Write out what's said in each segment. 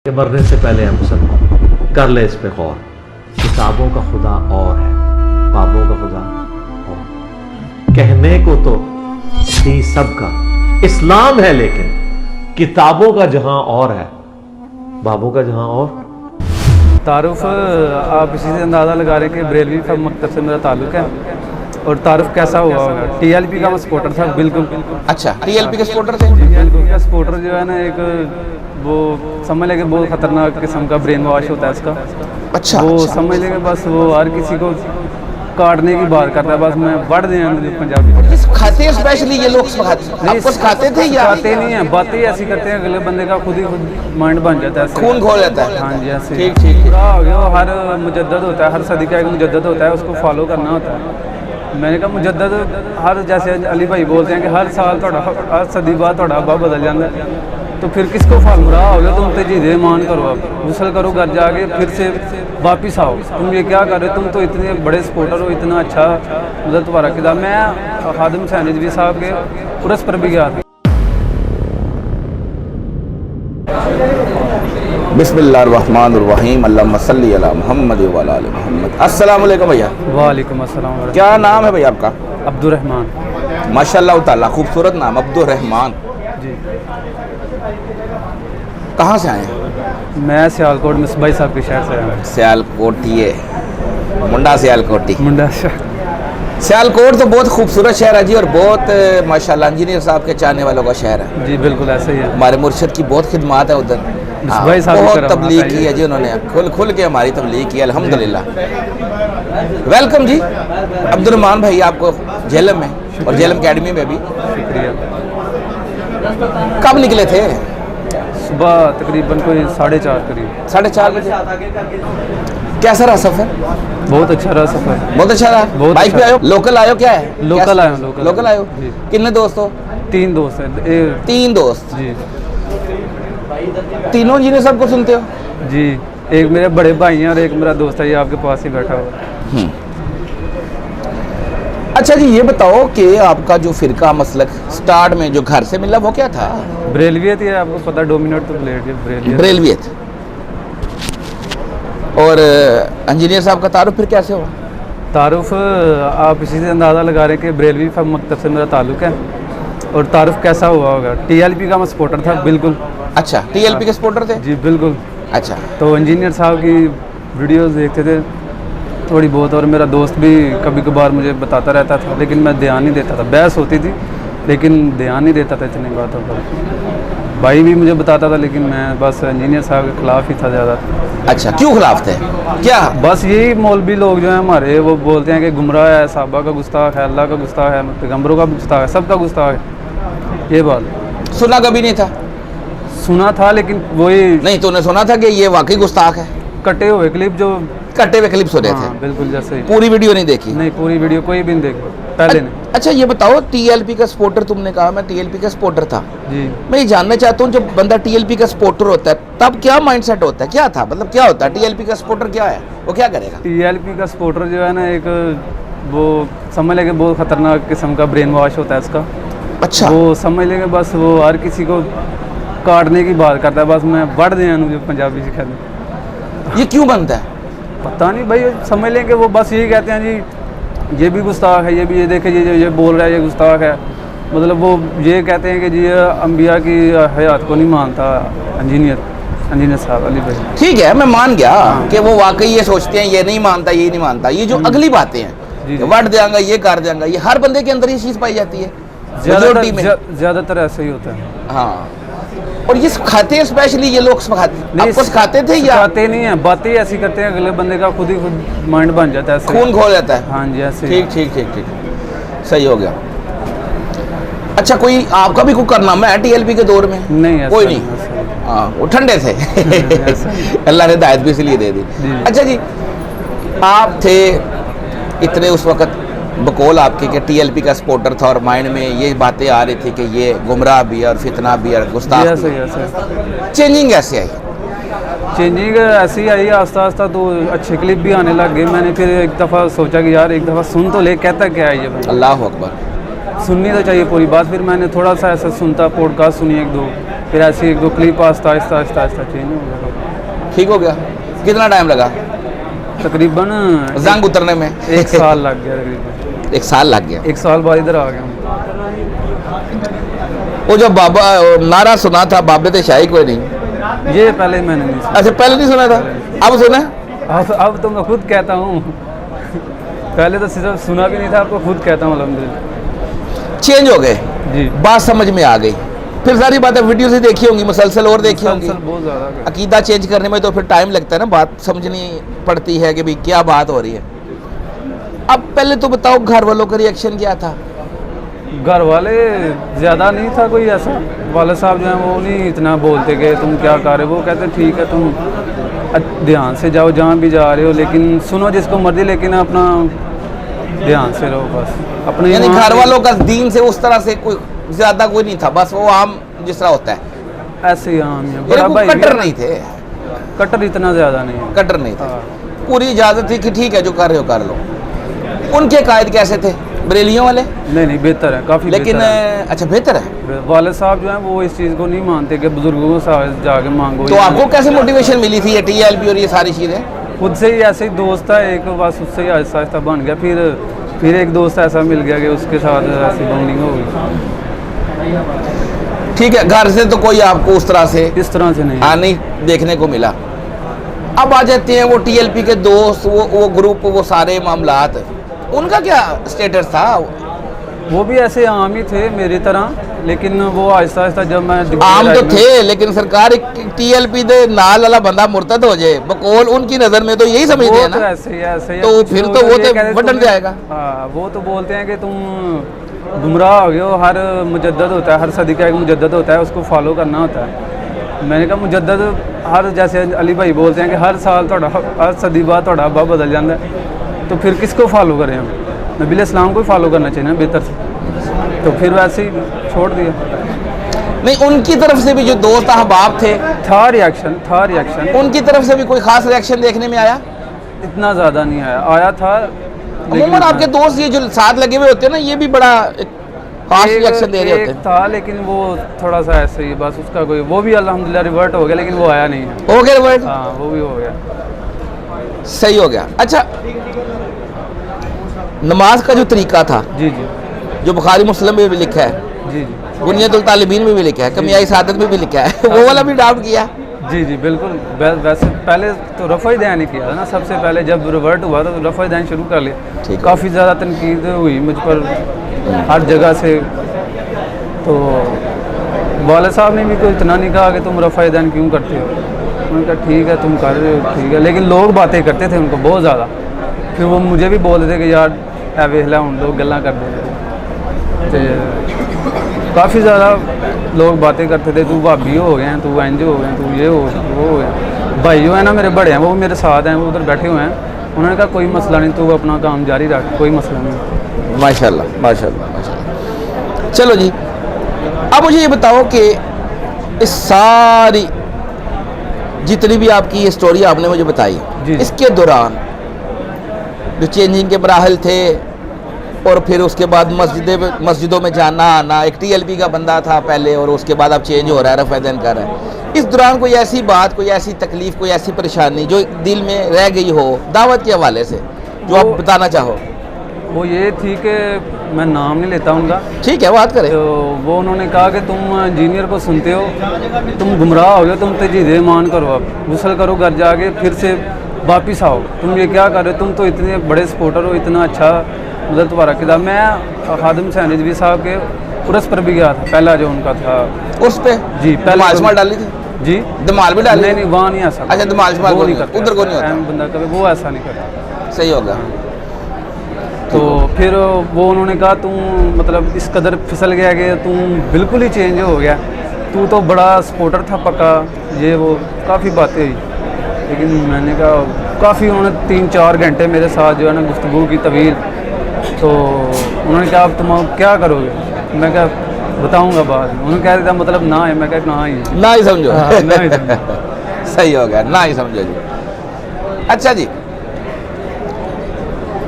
कि मरने से पहले हम सब कर ले इस पे गौर। किताबों का खुदा और है, बाबों का खुदा और। कहने को तो थी सबका इस्लाम है, लेकिन किताबों का जहां और है, बाबों का जहां और। तारुफ आप इसी से अंदाज़ा लगा रहे हैं कि बरेलवी मकतब से मेरा ताल्लुक़ है। और तारुफ कैसा हुआ होगा, टीएलपी का मैं सपोर्टर था बिल्कुल। अच्छा, टीएलपी के सपोर्टर थे। टीएलपी का सपोर्टर जो है ना, एक वो समझ लेंगे बहुत ख़तरनाक किस्म का ब्रेन वॉश होता है इसका। अच्छा, वो अच्छा। समझ लेंगे बस वो हर किसी को काटने की बात करता है। बस मैं बढ़ दिया पंजाबी किस खाते स्पेशली ये लोग आपको खाते थे या खाते नहीं है, बातें ऐसी करते हैं अगले बंदे का खुद माइंड बन जाता है, खून खोल जाता है। हाँ जी ऐसे। ठीक ठीक ठीक। पूरा हो गया, हर मुजद्दद होता है, हर सदी का एक मुजद्दद होता है, उसको फॉलो करना होता है। मैंने कहा मुजद्दद हर, जैसे अली भाई बोलते हैं कि हर साल हर सदी बाद अब्बा बदल जाता है, तो फिर किसको फालमुरा हो गया। तुम तजीदे मान करो, अब गुसल करो, घर जाके फिर से वापस आओ। तुम ये क्या कर रहे हो, तुम तो इतने बड़े सपोर्टर हो, इतना अच्छा मतलब तुम्हारा किताब। मैं खादिम हुसैन रिजवी साहब के उर्स पर भी गया था। बिस्मिल्लाहिर्रहमानिर्रहीम, अल्लाहुम्मा सल्ली अला मुहम्मद व अला आलि मुहम्मद। अस्सलाम वालेकुम भैया। वालेकुम अस्सलाम। क्या नाम है भैया आपका? अब्दुर्रहमान। माशाअल्लाह ताला, खूबसूरत नाम अब्दुर्रहमान। जी। कहाँ से आए हैं? मैं सियालकोट में भाई साहब के शहर से आया हूँ। सियालकोटी है, मुंडा सियालकोटी। मुंडा से। सियालकोट तो बहुत खूबसूरत शहर है जी, और बहुत माशाल्लाह इंजीनियर साहब के चाहने वालों का शहर है जी। बिल्कुल ऐसे ही है। हमारे मुर्शिद की बहुत खिदमात है उधर। हाँ, भाई साहब बहुत तबलीग की है जी उन्होंने, खुल के हमारी तबलीग की अल्हम्दुलिल्लाह। वेलकम जी अब्दुर्रहमान भाई, आपको झेलम में और झेलम अकेडमी में भी। शुक्रिया। कब निकले थे? सुबह तकरीबन कोई 4:30 करीब। 4:30 बजे। कैसा रहा सफर? बहुत अच्छा रहा सफर। बहुत अच्छा रहा। बहुत बाइक पे अच्छा। आयो, लोकल आयो, क्या है? लोकल आयो, लोकल आयो। जी। कितने दोस्त हो? 3 दोस्त हैं। 3 दोस्त जी तीनों इंजीनियर साहब को सुनते हो? जी। एक मेरे बड़े भाई हैं और एक मेरा दोस्त है, ये आपके पास ही बैठा हुआ है। अच्छा जी, ये बताओ कि आपका जो फिरका मसलक स्टार्ट में जो घर से मिला वो क्या था? बरेलवियत ही है, आपको पता, डोमिनेट तो बरेलवियत। बरेलवियत। और इंजीनियर साहब का तारुफ फिर कैसे हुआ? तारुफ आप इसी से अंदाज़ा लगा रहे हैं कि बरेलवी मकतब से मेरा ताल्लुक़ है। और तारुफ कैसा हुआ होगा, टीएलपी का मैं सपोर्टर था बिल्कुल। अच्छा, टीएलपी के सपोर्टर थे? जी बिल्कुल। अच्छा। तो इंजीनियर साहब की वीडियोस देखते थे थोड़ी बहुत, और मेरा दोस्त भी कभी कभार मुझे बताता रहता था, लेकिन मैं ध्यान नहीं देता था। बहस होती थी लेकिन ध्यान नहीं देता था इतनी बातों पर। भाई भी मुझे बताता था, लेकिन मैं बस इंजीनियर साहब के ख़िलाफ़ ही था ज़्यादा। अच्छा, क्यों खिलाफ थे? क्या? बस यही मौलवी लोग जो हैं हमारे, वो बोलते हैं कि गुमराह है, साहबा का गुस्ताख है, अल्लाह का गुस्ताख है, पैगम्बरों का गुस्ताख है, सबका गुस्ताख है। ये बात सुना कभी नहीं था? सुना था, लेकिन वही नहीं, तूने सुना था कि ये वाकई गुस्ताख है? कटे हुए क्लिप जो कटे हुए क्लिप सुने थे? बिल्कुल जैसे ही। पूरी वीडियो नहीं देखी? नहीं, पूरी वीडियो कोई भी नहीं देखी पहले नहीं। अच्छा, ये बताओ, टीएलपी का सपोर्टर तुमने कहा, मैं टीएलपी का सपोर्टर था। जी। मैं ये जानना चाहता हूँ, जब बंदा टीएलपी का सपोर्टर होता है तब क्या माइंडसेट होता है, क्या था, मतलब क्या होता है टीएलपी का सपोर्टर, क्या है वो, क्या करेगा? टीएलपी का सपोर्टर जो है ना, एक वो समझ लेंगे बहुत ख़तरनाक किस्म का ब्रेन वॉश होता है इसका। अच्छा। वो समझ लेंगे बस वो हर किसी को काटने की बात करता है। बस मैं बढ़ दिया मुझे पंजाबी सिखा दे। ये क्यों बनता है? पता नहीं भाई, समझ लें कि वो बस यही कहते हैं जी ये भी गुस्ताख है, ये भी, ये देखे ये बोल रहा है ये गुस्ताख है। मतलब वो ये कहते हैं कि जी अम्बिया की हयात को नहीं मानता इंजीनियर साहब अली भाई। ठीक है, मैं मान गया कि वो वाकई ये सोचते हैं, ये नहीं मानता, ये नहीं मानता। ये जो अगली बातें हैं, वट देंगा, ये कर देंगा, ये हर बंदे के अंदर ये चीज़ पाई जाती है ज़्यादातर ऐसा ही होता है। हाँ, और ये खाते हैं स्पेशली ये लोग आपको सिखाते थे या? सिखाते नहीं है, बातें ऐसी करते हैं अगले बंदे का खुद माइंड बन जाता है, खून खोल जाता है। हाँ जी ऐसे। ठीक ठीक ठीक ठीक, सही हो गया। अच्छा, कोई आपका भी कोई कारनामा है टीएलपी के दौर में? नहीं, कोई नहीं। हाँ, वो ठंडे थे। अल्लाह ने हिदायत भी इसलिए दे दी। अच्छा जी, आप थे इतने उस वक़्त बकौल आपके कि टीएलपी का सपोर्टर था, और माइंड में ये बातें आ रही थी कि ये गुमराह भी है और फितना भी है और गुस्ताख भी है। चेंजिंग ऐसे आई? चेंजिंग ऐसी आई आस्ता आस्ता, तो अच्छे क्लिप भी आने लग गए। मैंने फिर एक दफ़ा सोचा कि यार एक दफ़ा सुन तो ले, कहता क्या है ये बंदा। अल्लाह अकबर। सुननी तो चाहिए पूरी बात। फिर मैंने थोड़ा सा ऐसा सुनता, पॉडकास्ट सुनी एक दो, फिर ऐसी एक दो क्लिप आहिस्ता आहिस्ता आहिस्ता आहिस्ता चेंज हो गया। ठीक हो गया? कितना टाइम लगा तकरीबन जंग उतरने में? 1 साल लग गया तकरीबन। 1 साल लग गया। 1 साल बाद इधर आ गया हूँ। वो जब बाबा नारा सुना था बाबे ते शाही कोई नहीं, ये पहले मैंने नहीं सुना। अच्छा पहले नहीं सुना था, अब सुना? अब तो मैं खुद कहता हूँ। पहले तो सिर्फ सुना भी नहीं था, आपको खुद कहता हूँ अल्हम्दुलिल्लाह। चेंज हो गए जी, बात समझ में आ गई। फिर सारी बातें वीडियो से देखी होंगी, मुसलसल और देखी होंगी। मुसलसल बहुत ज़्यादा। अकीदा चेंज करने में तो फिर टाइम लगता है ना, बात समझनी पड़ती है कि भाई क्या बात हो रही है। अब पहले तो बताओ घर वालों का रिएक्शन क्या था? घर वाले ज़्यादा नहीं था कोई ऐसा, वाले साहब जो हैं वो नहीं इतना बोलते कि तुम क्या कर रहे हो। वो कहते ठीक है तुम ध्यान से जाओ जहाँ भी जा रहे हो, लेकिन सुनो जिसको मर्जी, लेकिन अपना ध्यान से रहो बस अपने। यानी घर वालों का दीन से उस तरह से कोई ज्यादा कोई नहीं था, बस वो आम जिस तरह होता है ऐसे ही आम है। बड़ा भाई कट्टर नहीं थे, कट्टर इतना ज़्यादा नहीं है। कट्टर नहीं थे, हाँ। पूरी इजाजत थी कि ठीक है जो कर रहे हो कर लो। उनके कायद कैसे थे बरेलियों वाले? नहीं बेहतर है काफ़ी। लेकिन अच्छा बेहतर है। वाले साहब जो हैं वो इस चीज़ को नहीं मानते कि बुजुर्गों से जाके मांगो। तो आपको कैसे मोटिवेशन मिली थी ये TLP और ये सारी चीज़ें? खुद से ही ऐसे ही दोस्त था एक, बस उससे ही आहिस्ता आहिस्ता बन गया। फिर एक दोस्त ऐसा मिल गया कि उसके साथ ऐसी बॉन्डिंग हो गई। ठीक है, घर से तो कोई आपको उस तरह से इस तरह से नहीं देखने को मिला। अब आ जाते हैं वो TLP के दोस्त, वो ग्रुप, वो सारे मामलात, उनका क्या स्टेटस था? वो भी ऐसे आम ही थे मेरी तरह, लेकिन वो आहिस्ता आहिस्ता जब मैं आम तो थे, लेकिन सरकार TLP दे नाल वाला बंदा मुर्तद हो जाए बकौल उनकी नज़र में तो यही समझते हैं ना। तो ऐसे ही तो फिर तो वो तो बटन जाएगा। हाँ, वो तो बोलते हैं कि तुम गुमराह हो गए हो। हर मुजद्दद होता है, हर सदी का एक मुजद्दद होता है, उसको फॉलो करना होता है। मैंने कहा मुजद्दद हर, जैसे अली भाई बोलते हैं कि हर साल हर सदी बाद थोड़ा अब्बा बदल जाता है, तो फिर किसको फॉलो करें हम? नबी इस्लाम को ही फॉलो करना चाहिए ना बेहतर से। तो फिर वैसे ही छोड़ दिया। नहीं, उनकी तरफ से भी जो दोस्त अहबाब थे था रिएक्शन। उनकी तरफ से भी कोई खास रिएक्शन देखने में आया? इतना ज़्यादा नहीं आया था। अमूमन आपके दोस्त ये जो साथ लगे हुए होते हैं ना, ये भी बड़ा खास रिएक्शन दे रहे होते हैं। था, लेकिन वो थोड़ा सा ऐसे ही बस, उसका कोई, वो भी अल्हम्दुलिल्लाह रिवर्ट हो गया, लेकिन वो आया नहीं है। हो गया रिवर्ट? हाँ, वो भी हो गया, सही हो गया। अच्छा, नमाज का जो तरीका था, जी, जो बुखारी मुस्लिम में भी लिखा है, जी, बुनियादुल तालिबीन में भी लिखा है, कमियाई सादत में भी लिखा है, वो वाला भी डाउट किया? जी, बिल्कुल। वैसे पहले तो रफ़ा दैन ही किया था ना, सबसे पहले जब रिवर्ट हुआ तो रफ़ा दैन शुरू कर लिया। काफ़ी ज़्यादा तनकीद हुई मुझ पर हर जगह से। तो वाले साहब ने भी कोई इतना नहीं कहा कि तुम रफ़ा दैन क्यों करते हो। उन्होंने कहा ठीक है तुम कर रहे हो, ठीक है, लेकिन लोग बातें करते थे उनको बहुत ज़्यादा। फिर वो मुझे भी बोलते थे कि यार ए वेखला हूँ लोग गल्लां करते थे, काफ़ी ज़्यादा लोग बातें करते थे, तू भाभी हो गए हैं, तू इंज हो गए, तू ये हो वो हो गया। भाई जो है ना मेरे बड़े हैं, वो मेरे साथ हैं, वो उधर बैठे हुए हैं। उन्होंने कहा कोई मसला नहीं, तू अपना काम जारी रख, कोई मसला नहीं। माशाल्लाह माशाल्लाह माशाल्लाह। चलो जी, अब मुझे ये बताओ कि इस सारी जितनी भी आपकी ये स्टोरी आपने मुझे बताई, इसके दौरान जो चेंजिंग के मराहल थे और फिर उसके बाद मस्जिदों में जाना आना, एक TLP का बंदा था पहले और उसके बाद अब चेंज हो रहा है, रफ़ा दैन कर रहा है, इस दौरान कोई ऐसी बात, कोई ऐसी तकलीफ़, कोई ऐसी परेशानी जो दिल में रह गई हो दावत के हवाले से, जो आप बताना चाहो? वो ये थी कि मैं नाम नहीं लेता उनका, ठीक है, बात करें। तो वो उन्होंने कहा कि तुम इंजीनियर को सुनते हो, तुम गुमराह हो गए, तुम तजीद ईमान करो, अब गुस्ल करो, घर जाके फिर से वापिस आओ, तुम ये क्या कर रहे हो, तुम तो इतने बड़े सपोर्टर हो, इतना अच्छा मतलब तुम्हारा किताब। मैं खादिम हुसैन रिजवी साहब के उर्स पर भी गया था, पहला जो उनका था उस पे जी, पहले डाली थी जी, दमाल भी डाली? नहीं, वहाँ नहीं ऐसा। अच्छा, दमाल नहीं करता, उधर को नहीं होता बंदा कभी, वो ऐसा नहीं करता। सही होगा। तो फिर वो उन्होंने कहा तुम मतलब इस कदर फिसल गया कि तुम बिल्कुल ही चेंज हो गया, तू तो बड़ा सपोर्टर था पक्का, ये वो काफ़ी बातें हुई। लेकिन मैंने कहा काफ़ी, उन्होंने 3-4 घंटे मेरे साथ जो है ना गुफ्तगू की तवील। तो उन्होंने कहा अब तुम क्या करोगे? मैं क्या बताऊंगा बाद में। उन्होंने कह दिया मतलब ना है, मैं कहा ना ही समझो। ना ही समझो। सही हो गया, ना ही समझो जी। अच्छा जी,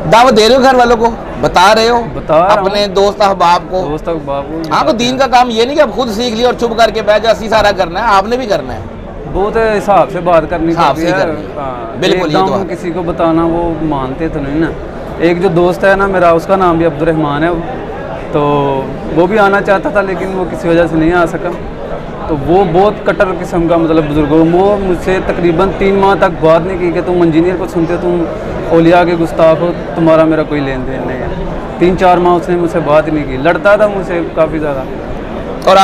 दावत दे रहे हो घर वालों को, बता रहे हो बता रहा हूँ। अपने दोस्त अहबाब को? दोस्त बाबू हाँ, तो दीन का काम ये नहीं कि आप खुद सीख लिया और चुप करके बैठ जा, ऐसी सारा करना है, आपने भी करना है। बहुत हिसाब से बात करनी हिसाब पड़ती से है। करनी है। हाँ, बिल्कुल, ये तो एकदम है। किसी को बताना वो मानते तो नहीं ना। एक जो दोस्त है ना मेरा, उसका नाम भी अब्दुलरहमान है, तो वो भी आना चाहता था लेकिन वो किसी वजह से नहीं आ सका। तो वो बहुत कट्टर किस्म का मतलब बुजुर्ग हो, वो मुझसे तकरीबन 3 माह तक बात नहीं की कि तुम इंजीनियर को सुनते हो, तुम औलिया के गुस्ताख हो, तुम्हारा मेरा कोई लेन देन नहीं है। 3-4 माह उसने मुझसे बात ही नहीं की, लड़ता था मुझसे काफ़ी ज़्यादा। और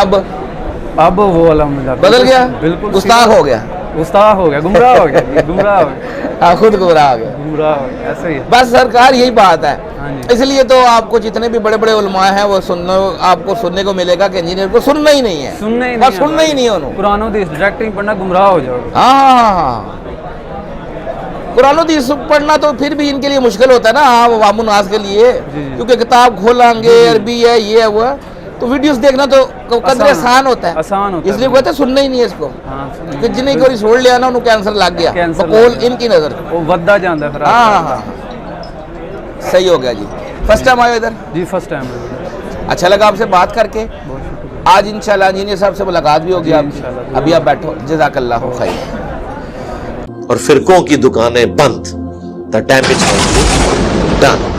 अब वो अल्हम्दुलिल्लाह बदल गया, बिल्कुल गुस्ताख हो गया, गुस्ताख हो गया, गुमराह हो गया, गुमराह हो गया, हाँ, खुद गुमराह हो गया। गुमराह हो गया, ऐसा ही है। बस सरकार यही बात है। हाँ जी। इसलिए तो आपको जितने भी बड़े बड़े उलमा हैं वो आपको सुनने को मिलेगा कि इंजीनियर को सुनना ही नहीं है, सुनना ही बस नहीं, सुनना ही नहीं है उन्होंने। कुरान हदीस डायरेक्ट नहीं पढ़ना, गुमराह हो जाओगे। हाँ, कुरान हदीस पढ़ना तो फिर भी इनके लिए मुश्किल होता है ना, आवाम नास के लिए, जी। क्योंकि किताब खोलेंगे अरबी है, ये है, वो है, तो वीडियोस देखना तो कदर आसान होता है, आसान होता है। इसलिए कहते हैं सुनना ही नहीं है इसको। हाँ, कि जिन्हें कोई छोड़ लिया ना उन्हें कैंसर लग गया, कैंसर बकौल लग गया। इनकी नजर। वो वद्दा जाता है फिर। हाँ, सही हो गया जी। फर्स्ट टाइम आए इधर, जी फर्स्ट टाइम। अच्छा लगा आपसे बात करके। बहुत शुक्रिया। आज इंशाल्लाह इंजीनियर साहब से मुलाकात भी होगी जी, आपकी। इंशाल्लाह। अभी आप बैठो, जज़ाकल्लाह खैर। और फिरकों की दुकानें बंद, द डैमेज कंट्रोल डन।